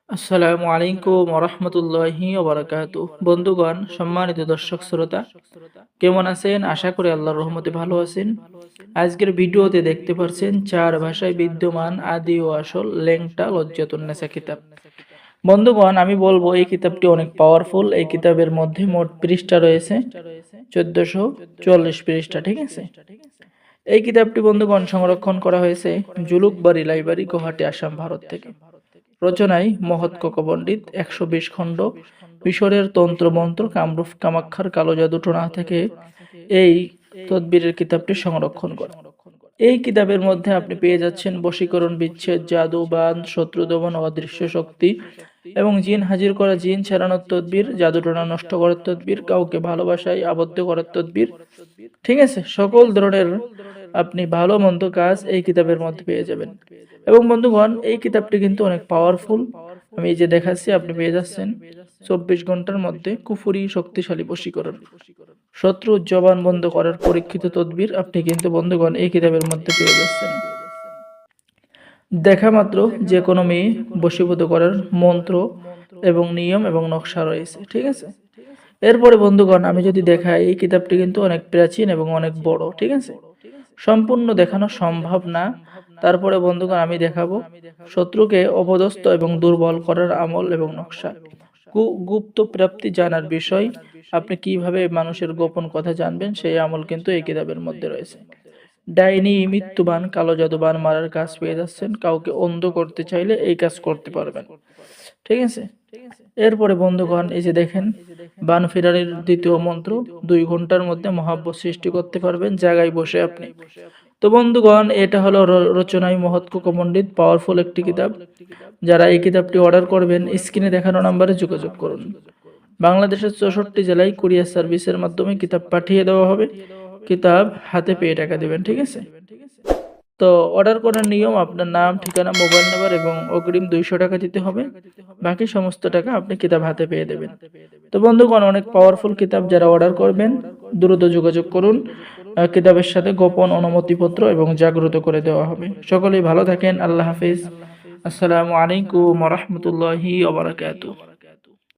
আসসালামু আলাইকুম ওরহমতুল্লাহি ওবারাকাতুহ। বন্ধুগণ, সম্মানিত দর্শক শ্রোতা, কেমন আছেন? আশা করি আল্লাহর রহমতে ভালো আছেন। আজকের ভিডিওতে দেখতে পাচ্ছেন চার ভাষায় বিদ্যমান আদি ও আসল লেংটা লজ্জাতুন্নেসা কিতাব। বন্ধুগণ, আমি বলবো এই কিতাবটি অনেক পাওয়ারফুল। এই কিতাবের মধ্যে মোট পৃষ্ঠা রয়েছে 1444 পৃষ্ঠা, ঠিক আছে। এই কিতাবটি বন্ধুগণ সংরক্ষণ করা হয়েছে জুলুকবাড়ি লাইব্রেরি, গুয়াহাটি, আসাম, ভারত থেকে। রচনায় মহৎ পণ্ডিত, 120 খণ্ড, মিশরের তন্ত্রমন্ত্র, কামরূপ কামাখ্যার কালো জাদু টোনা থেকে এই তদবিরের কিতাবটি সংরক্ষণ করা। এই কিতাবের মধ্যে আপনি পেয়ে যাচ্ছেন বশীকরণ, বিচ্ছেদ, জাদু, বান, শত্রু দমন, অদৃশ্য শক্তি এবং জিন হাজির করা, জিন ছাড়ানোর তদবির, জাদুটোনা নষ্ট করার তদবির, কাউকে ভালোবাসায় আবদ্ধ করার তদবির, ঠিক আছে। সকল ধরনের আপনি ভালো মন্দ কাজ এই কিতাবের মধ্যে পেয়ে যাবেন। এবং বন্ধুগণ, এই কিতাবটি কিন্তু অনেক পাওয়ারফুল। আমি এই যে দেখাচ্ছি, আপনি পেয়ে যাচ্ছেন 24 ঘন্টার মধ্যে কুফুরি শক্তিশালী বশীকরণ, শত্রু জবান বন্ধ করার পরীক্ষিত তদবির আপনি কিন্তু বন্ধুগণ এই কিতাবের মধ্যে পেয়ে যাচ্ছেন। দেখা মাত্র যে কোনো মেয়ে বশীভূত করার মন্ত্র এবং নিয়ম এবং নকশা রয়েছে, ঠিক আছে। এরপরে বন্ধুগণ, আমি যদি দেখাই, এই কিতাবটি কিন্তু অনেক প্রাচীন এবং অনেক বড়, ঠিক আছে। সম্পূর্ণ দেখানো সম্ভব না। তারপরে বন্ধুগণ, আমি দেখাবো শত্রুকে অপদস্থ এবং দুর্বল করার আমল এবং নকশা, গুপ্ত প্রাপ্তি জানার বিষয়, আপনি কিভাবে মানুষের গোপন কথা জানবেন সেই আমল কিন্তু এই কিতাবের মধ্যে রয়েছে। ডাইনি, মৃত্যুবান, কালো জাদুবান মারার কাজ পেয়ে যাচ্ছেন। কাউকে অন্ধ করতে চাইলে এই কাজ করতে পারবেন, ঠিক আছে। এরপরে বন্ধুগণ, এই যে দেখেন বান ফেরারির দ্বিতীয় মন্ত্র, 2 ঘন্টার মধ্যে মহাব্বত সৃষ্টি করতে পারবেন জায়গায় বসে আপনি। তো বন্ধুগণ, এটা হলো রচনায় মহৎ পণ্ডিত, পাওয়ারফুল একটি কিতাব। যারা এই কিতাবটি অর্ডার করবেন, স্ক্রিনে দেখানো নাম্বারে যোগাযোগ করুন। বাংলাদেশের 64 জেলায় কুরিয়ার সার্ভিসের মাধ্যমে কিতাব পাঠিয়ে দেওয়া হবে। কিতাব হাতে পেয়ে টাকা দেবেন, ঠিক আছে। তো অর্ডার করার নিয়ম, আপনার নাম, ঠিকানা, মোবাইল নাম্বার এবং অগ্রিম 200 টাকা দিতে হবে। বাকি সমস্ত টাকা আপনি কিতাব হাতে পেয়ে দেবেন। তো বন্ধুগণ, অনেক পাওয়ারফুল কিতাব। যারা অর্ডার করবেন দ্রুত যোগাযোগ করুন। কিতাবের সাথে গোপন অনুমতিপত্র এবং জাগ্রত করে দেওয়া হবে। সকলেই ভালো থাকেন। আল্লাহ হাফিজ। আসসালামু আলাইকুম ওয়া রাহমাতুল্লাহি ওয়া বারাকাতুহু।